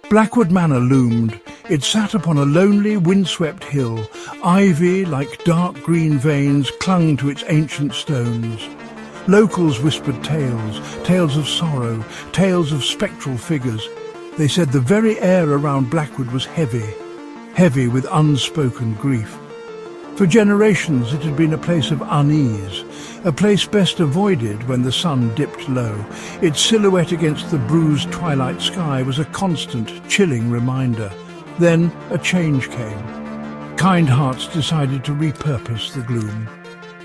Blackwood Manor loomed. It sat upon a lonely, windswept hill. Ivy, like dark green veins, clung to its ancient stones. Locals whispered tales of sorrow, tales of spectral figures. They said the very air around Blackwood was heavy with unspoken grief. For generations it had been a place of unease, a place best avoided when the sun dipped low. Its silhouette against the bruised twilight sky was a constant, chilling reminder. Then a change came. Kind hearts decided to repurpose the gloom.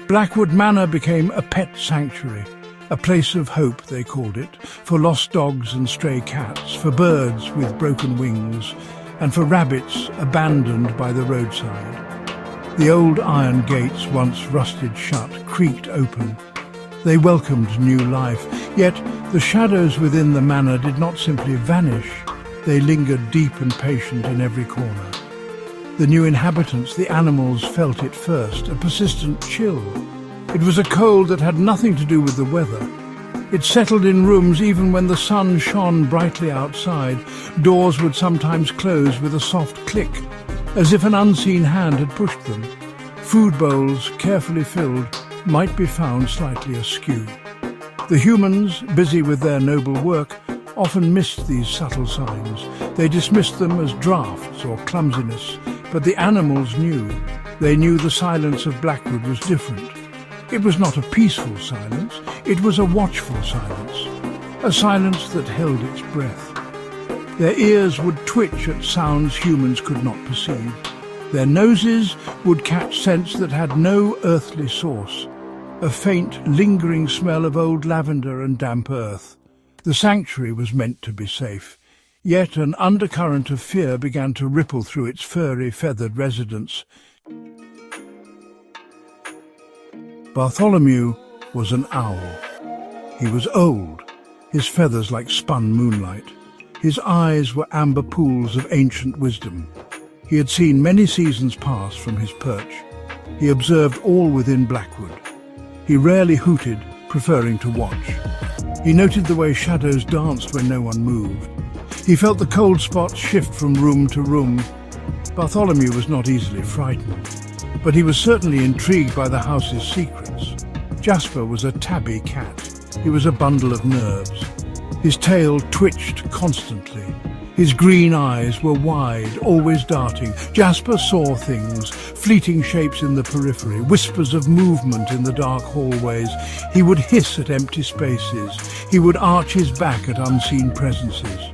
Blackwood Manor became a pet sanctuary, a place of hope, they called it, for lost dogs and stray cats, for birds with broken wings, and for rabbits abandoned by the roadside. The old iron gates, once rusted shut, creaked open. They welcomed new life, yet the shadows within the manor did not simply vanish. They lingered deep and patient in every corner. The new inhabitants, the animals, felt it first, a persistent chill. It was a cold that had nothing to do with the weather. It settled in rooms even when the sun shone brightly outside. Doors would sometimes close with a soft click, as if an unseen hand had pushed them. Food bowls, carefully filled, might be found slightly askew. The humans, busy with their noble work, often missed these subtle signs. They dismissed them as drafts or clumsiness, but the animals knew. They knew the silence of Blackwood was different. It was not a peaceful silence, it was a watchful silence, a silence that held its breath. Their ears would twitch at sounds humans could not perceive. Their noses would catch scents that had no earthly source, a faint, lingering smell of old lavender and damp earth. The sanctuary was meant to be safe, yet an undercurrent of fear began to ripple through its furry, feathered residents. Bartholomew was an owl. He was old, his feathers like spun moonlight. His eyes were amber pools of ancient wisdom. He had seen many seasons pass from his perch. He observed all within Blackwood. He rarely hooted, preferring to watch. He noted the way shadows danced when no one moved. He felt the cold spots shift from room to room. Bartholomew was not easily frightened, but he was certainly intrigued by the house's secrets. Jasper was a tabby cat. He was a bundle of nerves. His tail twitched constantly. His green eyes were wide, always darting. Jasper saw things, fleeting shapes in the periphery, whispers of movement in the dark hallways. He would hiss at empty spaces. He would arch his back at unseen presences.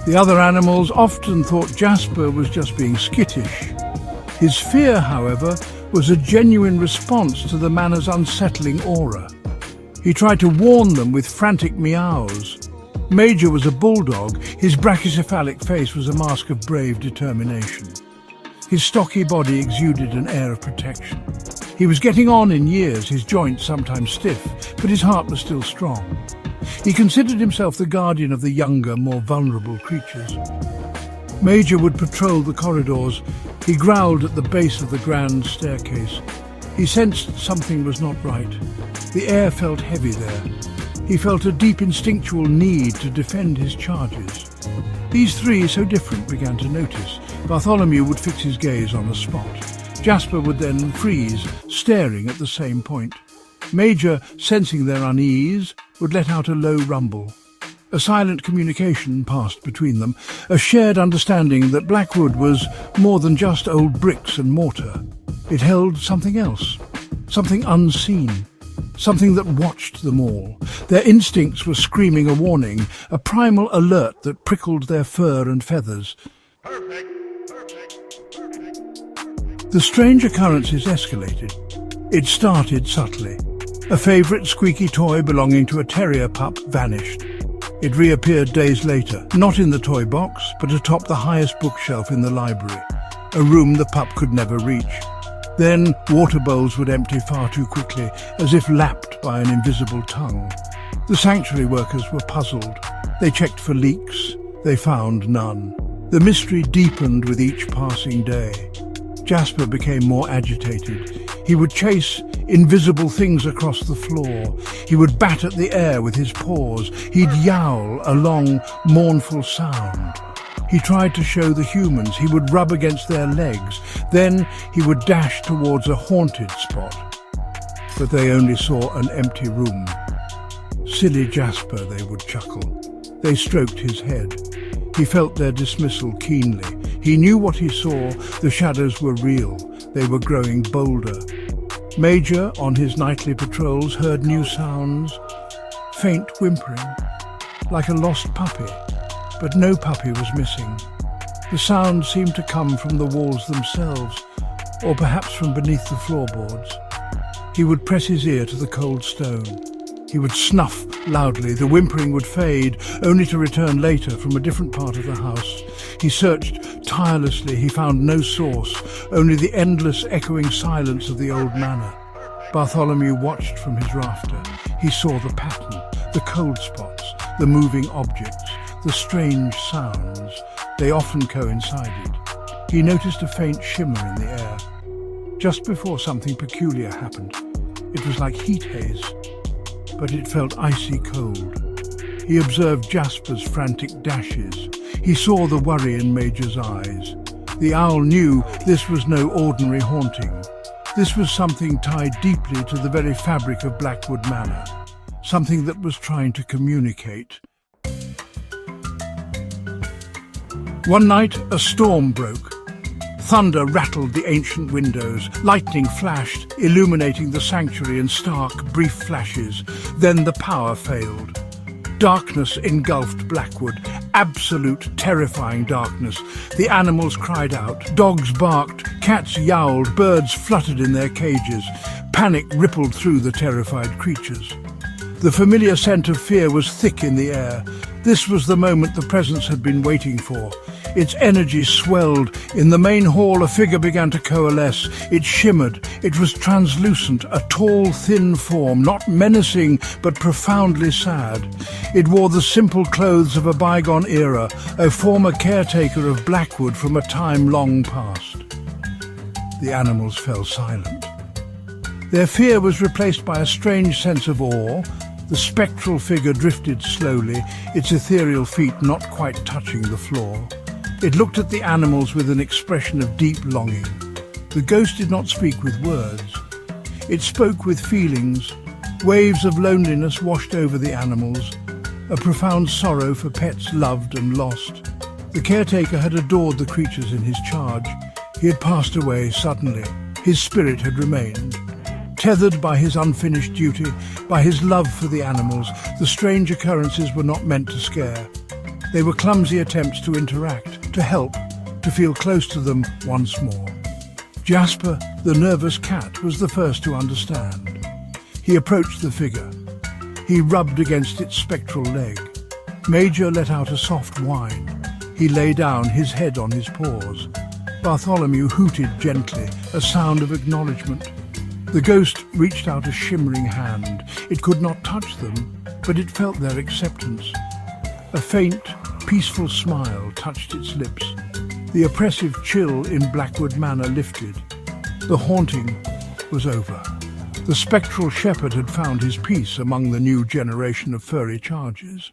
The other animals often thought Jasper was just being skittish. His fear, however, was a genuine response to the manor's unsettling aura. He tried to warn them with frantic meows. Major was a bulldog. His brachycephalic face was a mask of brave determination. His stocky body exuded an air of protection. He was getting on in years, his joints sometimes stiff, but his heart was still strong. He considered himself the guardian of the younger, more vulnerable creatures. Major would patrol the corridors. He growled at the base of the grand staircase. He sensed something was not right. The air felt heavy there. He felt a deep instinctual need to defend his charges. These three, so different, began to notice. Bartholomew would fix his gaze on a spot. Jasper would then freeze, staring at the same point. Major, sensing their unease, would let out a low rumble. A silent communication passed between them, a shared understanding that Blackwood was more than just old bricks and mortar. It held something else, something unseen, something that watched them all. Their instincts were screaming a warning, a primal alert that prickled their fur and feathers. Perfect. The strange occurrences escalated. It started subtly. A favourite squeaky toy belonging to a terrier pup vanished. It reappeared days later, not in the toy box, but atop the highest bookshelf in the library, a room the pup could never reach. Then water bowls would empty far too quickly, as if lapped by an invisible tongue. The sanctuary workers were puzzled. They checked for leaks. They found none. The mystery deepened with each passing day. Jasper became more agitated. He would chase invisible things across the floor. He would bat at the air with his paws. He'd yowl a long, mournful sound. He tried to show the humans. He would rub against their legs. Then he would dash towards a haunted spot. But they only saw an empty room. "Silly Jasper," they would chuckle. They stroked his head. He felt their dismissal keenly. He knew what he saw. The shadows were real. They were growing bolder. Major, on his nightly patrols, heard new sounds. Faint whimpering, like a lost puppy. But no puppy was missing. The sound seemed to come from the walls themselves, or perhaps from beneath the floorboards. He would press his ear to the cold stone. He would snuff loudly. The whimpering would fade, only to return later from a different part of the house. He searched tirelessly. He found no source, only the endless echoing silence of the old manor. Bartholomew watched from his rafter. He saw the pattern, the cold spots, the moving objects, the strange sounds. They often coincided. He noticed a faint shimmer in the air. Just before something peculiar happened. It was like heat haze, but it felt icy cold. He observed Jasper's frantic dashes. He saw the worry in Major's eyes. The owl knew this was no ordinary haunting. This was something tied deeply to the very fabric of Blackwood Manor, something that was trying to communicate. One night, a storm broke. Thunder rattled the ancient windows. Lightning flashed, illuminating the sanctuary in stark, brief flashes. Then the power failed. Darkness engulfed Blackwood. Absolute, terrifying darkness. The animals cried out. Dogs barked. Cats yowled. Birds fluttered in their cages. Panic rippled through the terrified creatures. The familiar scent of fear was thick in the air. This was the moment the presence had been waiting for. Its energy swelled. In the main hall, a figure began to coalesce. It shimmered. It was translucent, a tall, thin form, not menacing, but profoundly sad. It wore the simple clothes of a bygone era, a former caretaker of Blackwood from a time long past. The animals fell silent. Their fear was replaced by a strange sense of awe. The spectral figure drifted slowly, its ethereal feet not quite touching the floor. It looked at the animals with an expression of deep longing. The ghost did not speak with words. It spoke with feelings. Waves of loneliness washed over the animals, a profound sorrow for pets loved and lost. The caretaker had adored the creatures in his charge. He had passed away suddenly. His spirit had remained. Tethered by his unfinished duty, by his love for the animals, the strange occurrences were not meant to scare. They were clumsy attempts to interact, to help, to feel close to them once more. Jasper, the nervous cat, was the first to understand. He approached the figure. He rubbed against its spectral leg. Major let out a soft whine. He lay down, his head on his paws. Bartholomew hooted gently, a sound of acknowledgement. The ghost reached out a shimmering hand. It could not touch them, but it felt their acceptance. A faint, peaceful smile touched its lips. The oppressive chill in Blackwood Manor lifted. The haunting was over. The spectral shepherd had found his peace among the new generation of furry chargers.